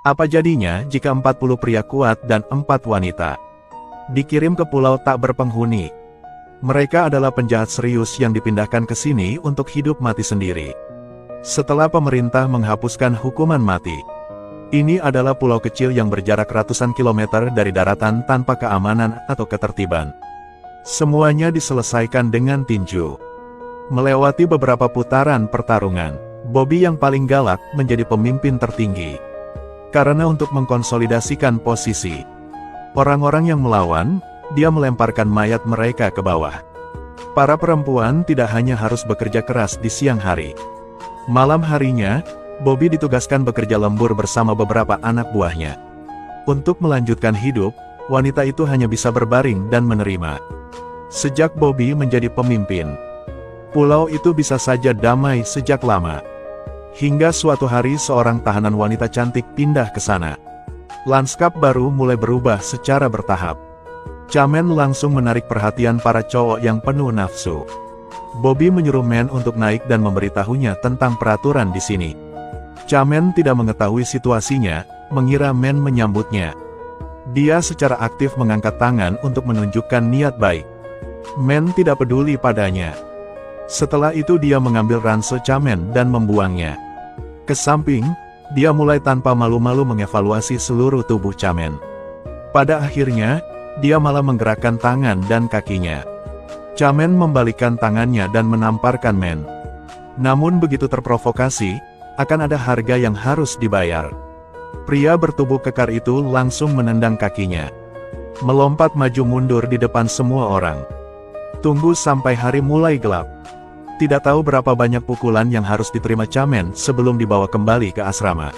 Apa jadinya jika 40 pria kuat dan 4 wanita dikirim ke pulau tak berpenghuni? Mereka adalah penjahat serius yang dipindahkan ke sini untuk hidup mati sendiri. Setelah pemerintah menghapuskan hukuman mati, ini adalah pulau kecil yang berjarak ratusan kilometer dari daratan tanpa keamanan atau ketertiban. Semuanya diselesaikan dengan tinju. Melewati beberapa putaran pertarungan, Bobby yang paling galak menjadi pemimpin tertinggi. Karena untuk mengkonsolidasikan posisi orang-orang yang melawan, dia melemparkan mayat mereka ke bawah. Para perempuan tidak hanya harus bekerja keras di siang hari. Malam harinya, Bobby ditugaskan bekerja lembur bersama beberapa anak buahnya. Untuk melanjutkan hidup, wanita itu hanya bisa berbaring dan menerima. Sejak Bobby menjadi pemimpin, pulau itu bisa saja damai sejak lama. Hingga suatu hari seorang tahanan wanita cantik pindah ke sana. Lanskap baru mulai berubah secara bertahap. Chamen langsung menarik perhatian para cowok yang penuh nafsu. Bobby menyuruh Men untuk naik dan memberitahunya tentang peraturan di sini. Chamen tidak mengetahui situasinya, mengira Men menyambutnya. Dia secara aktif mengangkat tangan untuk menunjukkan niat baik. Men tidak peduli padanya. Setelah itu dia mengambil ransel Chamen dan membuangnya ke samping. Dia mulai tanpa malu-malu mengevaluasi seluruh tubuh Chamen. Pada akhirnya, dia malah menggerakkan tangan dan kakinya. Chamen membalikkan tangannya dan menamparkan Men. Namun begitu terprovokasi, akan ada harga yang harus dibayar. Pria bertubuh kekar itu langsung menendang kakinya. Melompat maju mundur di depan semua orang. Tunggu sampai hari mulai gelap. Tidak tahu berapa banyak pukulan yang harus diterima Chamen sebelum dibawa kembali ke asrama.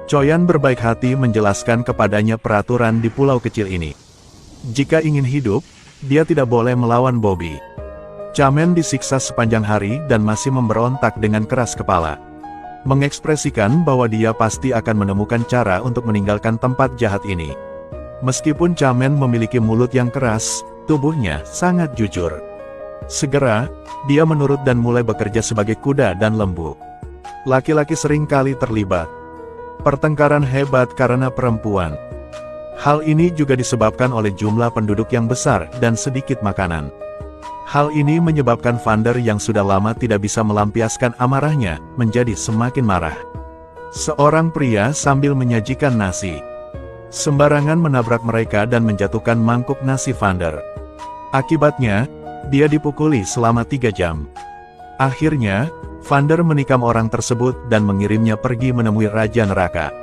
Choyan berbaik hati menjelaskan kepadanya peraturan di pulau kecil ini. Jika ingin hidup, dia tidak boleh melawan Bobby. Chamen disiksa sepanjang hari dan masih memberontak dengan keras kepala. Mengekspresikan bahwa dia pasti akan menemukan cara untuk meninggalkan tempat jahat ini. Meskipun Chamen memiliki mulut yang keras, tubuhnya sangat jujur. Segera, dia menurut dan mulai bekerja sebagai kuda dan lembu. Laki-laki sering kali terlibat pertengkaran hebat karena perempuan. Hal ini juga disebabkan oleh jumlah penduduk yang besar dan sedikit makanan. Hal ini menyebabkan Vander yang sudah lama tidak bisa melampiaskan amarahnya, menjadi semakin marah. Seorang pria sambil menyajikan nasi sembarangan menabrak mereka dan menjatuhkan mangkuk nasi Vander. Akibatnya, dia dipukuli selama 3 jam. Akhirnya, Vander menikam orang tersebut dan mengirimnya pergi menemui Raja Neraka.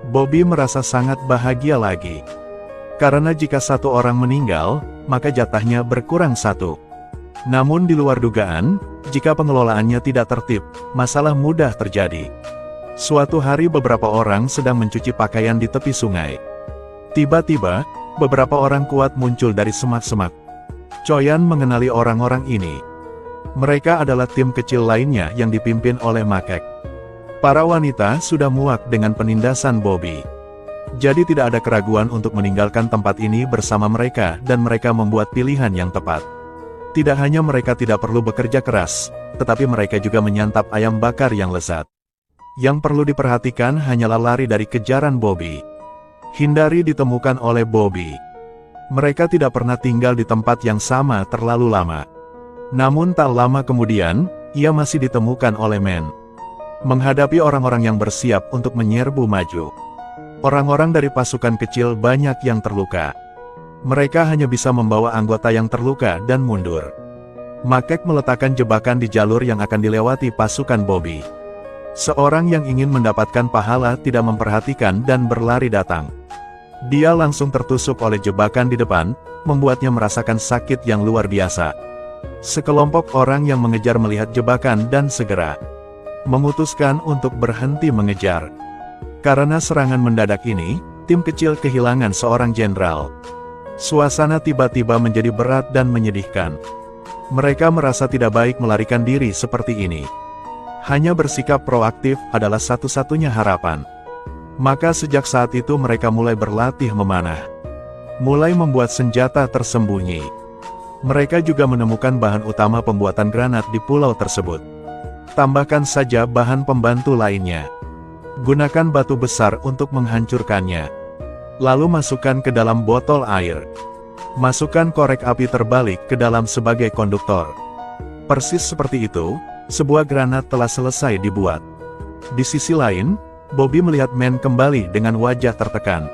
Bobby merasa sangat bahagia lagi. Karena jika satu orang meninggal, maka jatahnya berkurang 1. Namun di luar dugaan, jika pengelolaannya tidak tertib, masalah mudah terjadi. Suatu hari beberapa orang sedang mencuci pakaian di tepi sungai. Tiba-tiba, beberapa orang kuat muncul dari semak-semak. Choyan mengenali orang-orang ini. Mereka adalah tim kecil lainnya yang dipimpin oleh Makek. Para wanita sudah muak dengan penindasan Bobby. Jadi tidak ada keraguan untuk meninggalkan tempat ini bersama mereka dan mereka membuat pilihan yang tepat. Tidak hanya mereka tidak perlu bekerja keras, tetapi mereka juga menyantap ayam bakar yang lezat. Yang perlu diperhatikan hanyalah lari dari kejaran Bobby. Hindari ditemukan oleh Bobby. Mereka tidak pernah tinggal di tempat yang sama terlalu lama. Namun tak lama kemudian, ia masih ditemukan oleh Men. Menghadapi orang-orang yang bersiap untuk menyerbu maju. Orang-orang dari pasukan kecil banyak yang terluka. Mereka hanya bisa membawa anggota yang terluka dan mundur. Makek meletakkan jebakan di jalur yang akan dilewati pasukan Bobby. Seorang yang ingin mendapatkan pahala tidak memperhatikan dan berlari datang. Dia langsung tertusuk oleh jebakan di depan, membuatnya merasakan sakit yang luar biasa. Sekelompok orang yang mengejar melihat jebakan dan segera memutuskan untuk berhenti mengejar. Karena serangan mendadak ini, tim kecil kehilangan seorang jenderal. Suasana tiba-tiba menjadi berat dan menyedihkan. Mereka merasa tidak baik melarikan diri seperti ini. Hanya bersikap proaktif adalah satu-satunya harapan. Maka sejak saat itu mereka mulai berlatih memanah. Mulai membuat senjata tersembunyi. Mereka juga menemukan bahan utama pembuatan granat di pulau tersebut. Tambahkan saja bahan pembantu lainnya. Gunakan batu besar untuk menghancurkannya. Lalu masukkan ke dalam botol air. Masukkan korek api terbalik ke dalam sebagai konduktor. Persis seperti itu, sebuah granat telah selesai dibuat. Di sisi lain, Bobby melihat Man kembali dengan wajah tertekan.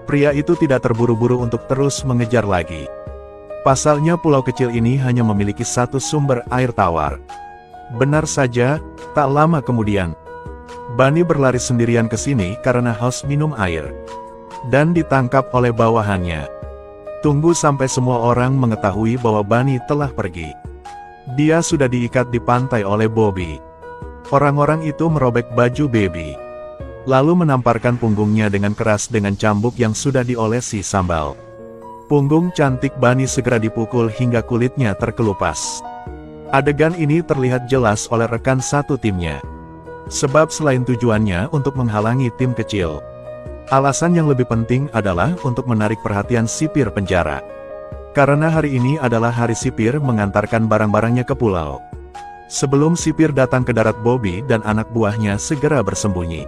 Pria itu tidak terburu-buru untuk terus mengejar lagi. Pasalnya pulau kecil ini hanya memiliki satu sumber air tawar. Benar saja, tak lama kemudian, Bunny berlari sendirian ke sini karena haus minum air. Dan ditangkap oleh bawahannya. Tunggu sampai semua orang mengetahui bahwa Bunny telah pergi. Dia sudah diikat di pantai oleh Bobby. Orang-orang itu merobek baju Baby. Lalu menamparkan punggungnya dengan keras dengan cambuk yang sudah diolesi sambal. Punggung cantik Bunny segera dipukul hingga kulitnya terkelupas. Adegan ini terlihat jelas oleh rekan satu timnya. Sebab selain tujuannya untuk menghalangi tim kecil, alasan yang lebih penting adalah untuk menarik perhatian sipir penjara. Karena hari ini adalah hari sipir mengantarkan barang-barangnya ke pulau. Sebelum sipir datang ke darat, Bobby dan anak buahnya segera bersembunyi.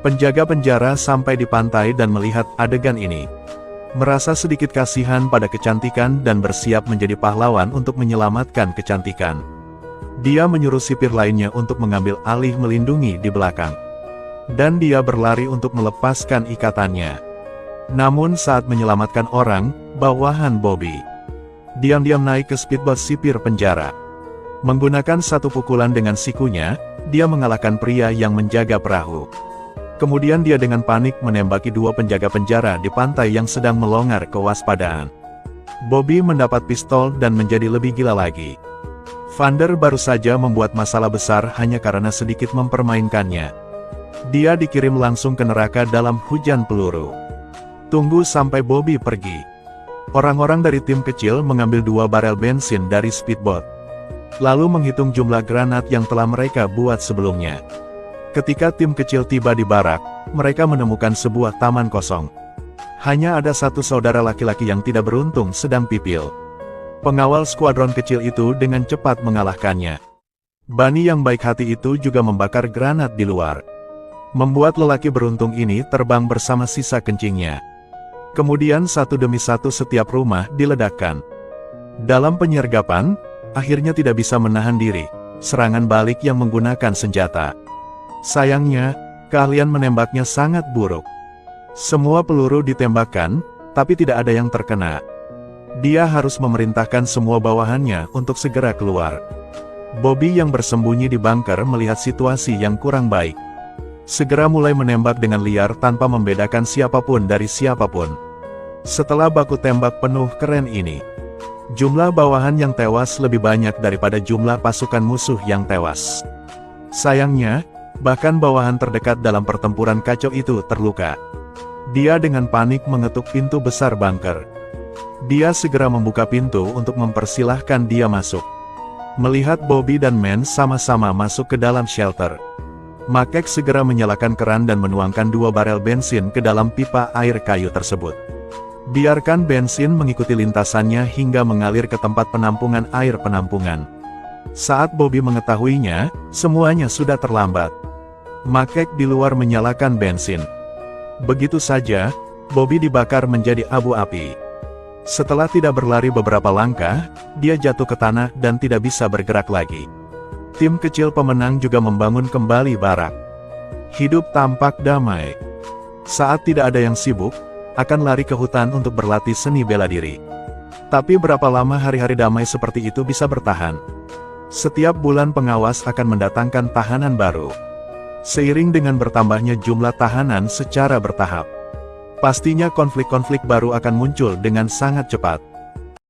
Penjaga penjara sampai di pantai dan melihat adegan ini. Merasa sedikit kasihan pada kecantikan dan bersiap menjadi pahlawan untuk menyelamatkan kecantikan. Dia menyuruh sipir lainnya untuk mengambil alih melindungi di belakang. Dan dia berlari untuk melepaskan ikatannya. Namun saat menyelamatkan orang, bawahan Bobby diam-diam naik ke speedboat sipir penjara. Menggunakan satu pukulan dengan sikunya, dia mengalahkan pria yang menjaga perahu. Kemudian dia dengan panik menembaki dua penjaga penjara di pantai yang sedang melongar kewaspadaan. Bobby mendapat pistol dan menjadi lebih gila lagi. Vander baru saja membuat masalah besar hanya karena sedikit mempermainkannya. Dia dikirim langsung ke neraka dalam hujan peluru. Tunggu sampai Bobby pergi. Orang-orang dari tim kecil mengambil 2 barel bensin dari speedboat. Lalu menghitung jumlah granat yang telah mereka buat sebelumnya. Ketika tim kecil tiba di barak, mereka menemukan sebuah taman kosong. Hanya ada satu saudara laki-laki yang tidak beruntung sedang pipil. Pengawal skuadron kecil itu dengan cepat mengalahkannya. Bunny yang baik hati itu juga membakar granat di luar. Membuat lelaki beruntung ini terbang bersama sisa kencingnya. Kemudian satu demi satu setiap rumah diledakkan. Dalam penyergapan, akhirnya tidak bisa menahan diri, serangan balik yang menggunakan senjata. Sayangnya, keahlian menembaknya sangat buruk. Semua peluru ditembakkan, tapi tidak ada yang terkena. Dia harus memerintahkan semua bawahannya untuk segera keluar. Bobby yang bersembunyi di bunker melihat situasi yang kurang baik. Segera mulai menembak dengan liar tanpa membedakan siapapun dari siapapun. Setelah baku tembak penuh keren ini, jumlah bawahan yang tewas lebih banyak daripada jumlah pasukan musuh yang tewas. Sayangnya, bahkan bawahan terdekat dalam pertempuran kacau itu terluka. Dia dengan panik mengetuk pintu besar bunker. Dia segera membuka pintu untuk mempersilahkan dia masuk. Melihat Bobby dan Man sama-sama masuk ke dalam shelter, Makek segera menyalakan keran dan menuangkan 2 barel bensin ke dalam pipa air kayu tersebut. Biarkan bensin mengikuti lintasannya hingga mengalir ke tempat penampungan air penampungan. Saat Bobby mengetahuinya, semuanya sudah terlambat. Makek di luar menyalakan bensin. Begitu saja, Bobby dibakar menjadi abu api. Setelah tidak berlari beberapa langkah, dia jatuh ke tanah dan tidak bisa bergerak lagi. Tim kecil pemenang juga membangun kembali barak. Hidup tampak damai. Saat tidak ada yang sibuk, akan lari ke hutan untuk berlatih seni bela diri. Tapi berapa lama hari-hari damai seperti itu bisa bertahan? Setiap bulan pengawas akan mendatangkan tahanan baru. Seiring dengan bertambahnya jumlah tahanan secara bertahap, pastinya konflik-konflik baru akan muncul dengan sangat cepat.